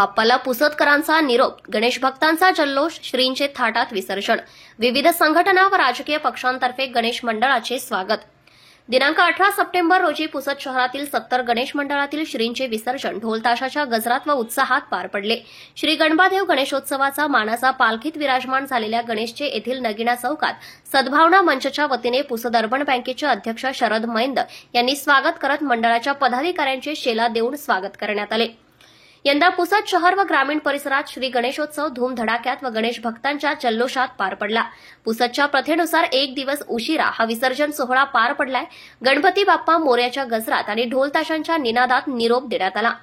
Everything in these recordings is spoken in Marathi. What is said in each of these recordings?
बाप्पाला पुसदकरांचा निरोप, गणेश भक्तांचा जल्लोष, श्रींचे थाटात विसर्जन, विविध संघटना व राजकीय पक्षांतर्फे गणेश मंडळाचे स्वागत. दिनांक 18 सप्टेंबर रोजी पुसद शहरातील 70 गणेश मंडळातील श्रींचे विसर्जन ढोलताशाच्या गजरात व उत्साहात पार पडले. श्री गणबादेव गणेशोत्सवाचा मानाचा पालखीत विराजमान झालेल्या गणेशचे येथील नगिना चौकात सद्भावना मंचच्या वतीने पुसद अर्बन बँकेचे अध्यक्ष शरद मैंद यांनी स्वागत करत मंडळाच्या पदाधिकाऱ्यांचे शेला देऊन स्वागत करण्यात आले. यंदा पुसद शहर व ग्रामीण परिसरात श्री गणेशोत्सव धूमधडाक्यात व गणेश भक्तांच्या जल्लोषात पार पडला. पुसदच्या प्रथेनुसार एक दिवस उशिरा हा विसर्जन सोहळा पार पडलाय. गणपती बाप्पा मोरयाच्या गजरात आणि ढोलताशांच्या निनादात निरोप देण्यात आला.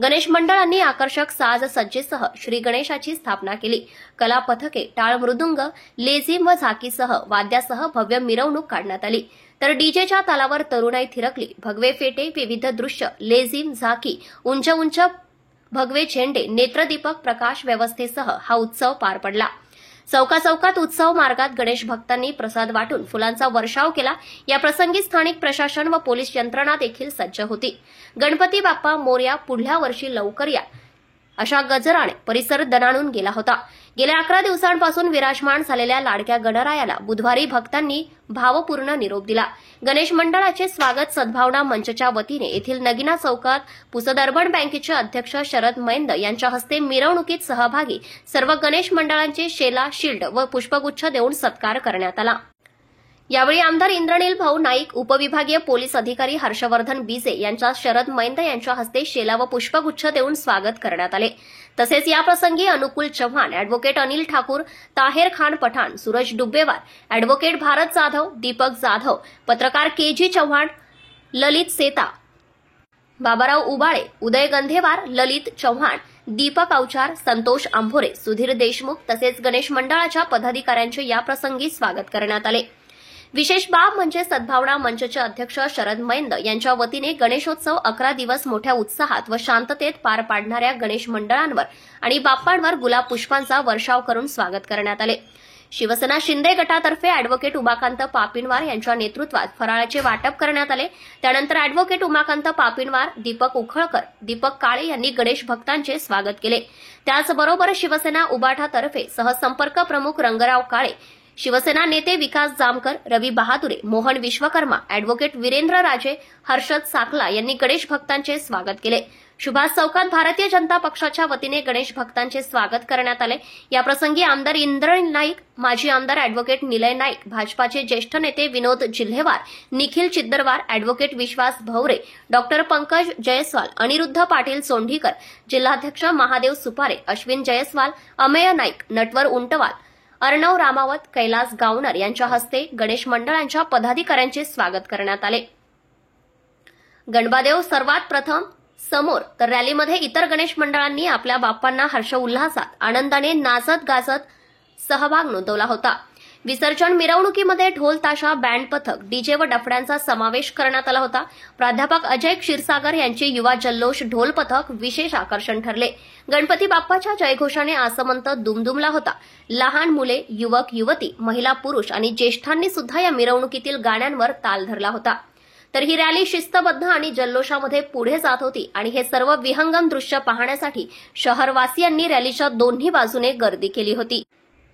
गणेश मंडळांनी आकर्षक साज सज्जेसह श्री गणेशाची स्थापना केली. कला पथके, टाळ मृदुंग, लेझिम व झाकीसह वाद्यासह भव्य मिरवणूक काढण्यात आली. तर डीजेच्या तालावर तरुणाई थिरकली. भगवे फेटे, विविध दृश्य, लेझिम, झाकी, उंच उंच भगवे झेंडे, नेत्रदीपक प्रकाश व्यवस्थेसह हा उत्सव पार पडला. चौकाचौकात उत्सव मार्गात गणेश भक्तांनी प्रसाद वाटून फुलांचा वर्षाव केला. या प्रसंगी स्थानिक प्रशासन व पोलीस यंत्रणा देखील सज्ज होती. गणपती बाप्पा मोरया, पुढल्या वर्षी लवकर या अशा गजराने परिसर दणाणून गेला होता. गेल्या 11 दिवसांपासून विराजमान झालेल्या लाडक्या गणरायाला बुधवारी भक्तांनी भावपूर्ण निरोप दिला. गणेश मंडळाचे स्वागत सद्भावना मंचच्या वतीने येथील नगिना चौकात पुसद अर्बन बँकेचे अध्यक्ष शरद मैंद यांच्या हस्ते मिरवणुकीत सहभागी सर्व गणेश मंडळांचे शेला, शिल्ड व पुष्पगुच्छ देऊन सत्कार करण्यात आला. यावेळी आमदार इंद्रनील भाऊ नाईक, उपविभागीय पोलीस अधिकारी हर्षवर्धन बीजे यांच्या शरद मैंद यांच्या हस्ते शेला व पुष्पगुच्छ देऊन स्वागत करण्यात आले. तसेच याप्रसंगी अनुकूल चव्हाण, अॅडव्होकेट अनिल ठाकूर, ताहेर खान पठाण, सूरज डुब्बेवार, अॅडव्होकेट भारत जाधव, दीपक जाधव, पत्रकार के.जी. चव्हाण, ललित सेता, बाबाराव उबाळे, उदय गंधेवार, ललित चव्हाण, दीपक अवचार, संतोष आंभोरे, सुधीर देशमुख तसेच गणेश मंडळाच्या पदाधिकाऱ्यांचे याप्रसंगी स्वागत करण्यात आले. विशेष बाब म्हणजे सद्भावना मंचचे अध्यक्ष शरद मैंद यांच्या वतीने गणेशोत्सव 11 दिवस मोठ्या उत्साहात व शांततेत पार पाडणाऱ्या गणेश मंडळांवर आणि बाप्पांवर गुलाब पुष्पांचा वर्षाव करून स्वागत करण्यात आले. शिवसेना शिंदे गटातर्फे अॅडव्होकेट उमाकांत पापिनवार यांच्या नेतृत्वात फराळाचे वाटप करण्यात आले. त्यानंतर अॅडव्होकेट उमाकांत पापिनवार, दीपक उखळकर, दीपक काळे यांनी गणेश भक्तांचे स्वागत केले. त्याचबरोबर शिवसेना उबाठातर्फे सहसंपर्क प्रमुख रंगराव काळे, शिवसेना नेते विकास जामकर, रवी बहादुरे, मोहन विश्वकर्मा, अॅडव्होकेट वीरेंद्र राजे, हर्षद साकला यांनी गणेश भक्तांचे स्वागत केले. सुभाष चौकात भारतीय जनता पक्षाच्या वतीने गणेश भक्तांचे स्वागत करण्यात आले. याप्रसंगी आमदार इंद्रनील नाईक, माजी आमदार अॅडव्होकेट निलय नाईक, भाजपाचे ज्येष्ठ नेते विनोद जिल्हेवार, निखिल चिद्दरवार, अॅडव्होकेट विश्वास भवरे, डॉक्टर पंकज जयस्वाल, अनिरुद्ध पाटील सोंढीकर, जिल्हाध्यक्ष महादेव सुपारे, अश्विन जयस्वाल, अमेय नाईक, नटवर उंटवाल, अर्णव रामावत, कैलास गावनर यांच्या हस्ते गणेश मंडळांच्या पदाधिकाऱ्यांचे स्वागत करण्यात आले. गणबादेव सर्वात प्रथम समोर, तर रॅलीमध्ये इतर गणेश मंडळांनी आपल्या बाप्पांना हर्षोल्हासात, आनंदाने नाचत गाजत सहभाग नोंदवला होता. विसर्जन मिरवणुकीमध्ये ढोल ताशा, बँड पथक, डीजे व डफड्यांचा समावेश करण्यात आला होता. प्राध्यापक अजय क्षीरसागर यांचे युवा जल्लोष ढोल पथक विशेष आकर्षण ठरले. गणपती बाप्पाच्या जयघोषाने आसमंत दुमदुमला होता. लहान मुले, युवक युवती, महिला पुरुष आणि ज्येष्ठांनी सुद्धा या मिरवणुकीतील गाण्यांवर ताल धरला होता. तर ही रॅली शिस्तबद्ध आणि जल्लोषामध्ये पुढे जात होती आणि हे सर्व विहंगम दृश्य पाहण्यासाठी शहरवासियांनी रॅलीच्या दोन्ही बाजूने गर्दी केली होती।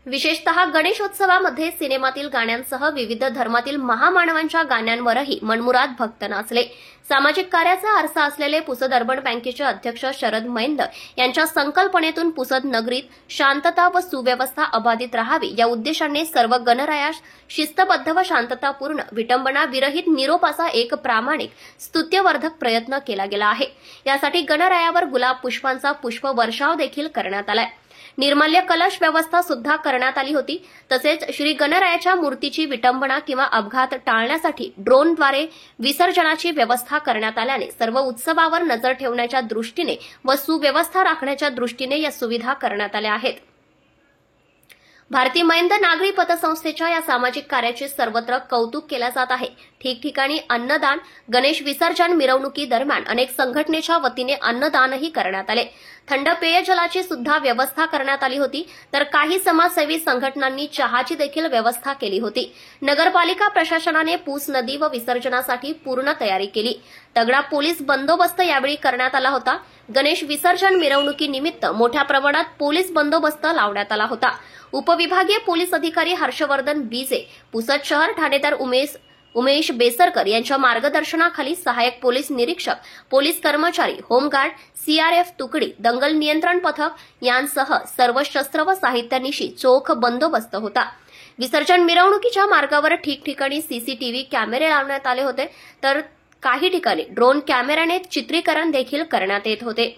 विशेषतः गणेशोत्सवामध्ये सिनेमातील गाण्यांसह विविध धर्मातील महामानवांच्या गाण्यांवरही मनमुराद भक्त नाचले। सामाजिक कार्याचा आरसा असलेले पुसद अर्बन बँकेचे अध्यक्ष शरद मैंद यांच्या संकल्पनेतून पुसद नगरीत शांतता व सुव्यवस्था अबाधित राहावी या उद्देशाने सर्व गणरायास शिस्तबद्ध व शांततापूर्ण विटंबना विरहित निरोपाचा एक प्रामाणिक स्तुत्यवर्धक प्रयत्न केला गेला आहे। यासाठी गणरायावर गुलाब पुष्पांचा पुष्पवर्षाव देखील करण्यात आलाय। निर्माल्य कलश व्यवस्था सुद्धा करण्यात आली होती। तसेच श्री गणरायाच्या मूर्तीची विटंबना किंवा अपघात टाळण्यासाठी ड्रोनद्वारे विसर्जनाची व्यवस्था करण्यात आल्याने सर्व उत्सवावर नजर ठेवण्याच्या दृष्टीने व सुव्यवस्था राखण्याच्या दृष्टीने या सुविधा करण्यात आल्या आहेत। भारती मैंद नागरी पतसंस्थेच्या या सामाजिक कार्याचे सर्वत्र कौतुक केले जात आहे। ठिकठिकाणी अन्नदान, गणेश विसर्जन मिरवणुकी दरम्यान अनेक संघटनेच्या वतीने अन्नदानही करण्यात आले। थंड पेयजलाची सुद्धा व्यवस्था करण्यात आली होती। तर काही समाजसेवी संघटनांनी चहाची देखील व्यवस्था केली होती। नगरपालिका प्रशासनाने पूस नदी व विसर्जनासाठी पूर्ण तयारी केली। तगडा पोलीस बंदोबस्त यावेळी करण्यात आला होता। गणेश विसर्जन मिरवणुकीनिमित्त मोठ्या प्रमाणात पोलीस बंदोबस्त लावण्यात आला होता। उपविभागीय पोलीस अधिकारी हर्षवर्धन बीजे, पुसद शहर ठाणेदार उमेश बेसरकर यांच्या मार्गदर्शनाखाली सहाय्यक पोलीस निरीक्षक, पोलीस कर्मचारी, होमगार्ड, सीआरएफ तुकडी, दंगल नियंत्रण पथक यांसह सर्व शस्त्र व साहित्यानिशी चोख बंदोबस्त होता। विसर्जन मिरवणुकीच्या मार्गावर ठिकठिकाणी सीसीटीव्ही कॅमेरे लावण्यात आले होते। तर काही ठिकाणी ड्रोन कॅमेऱ्याने चित्रीकरण देखील करण्यात येत होते।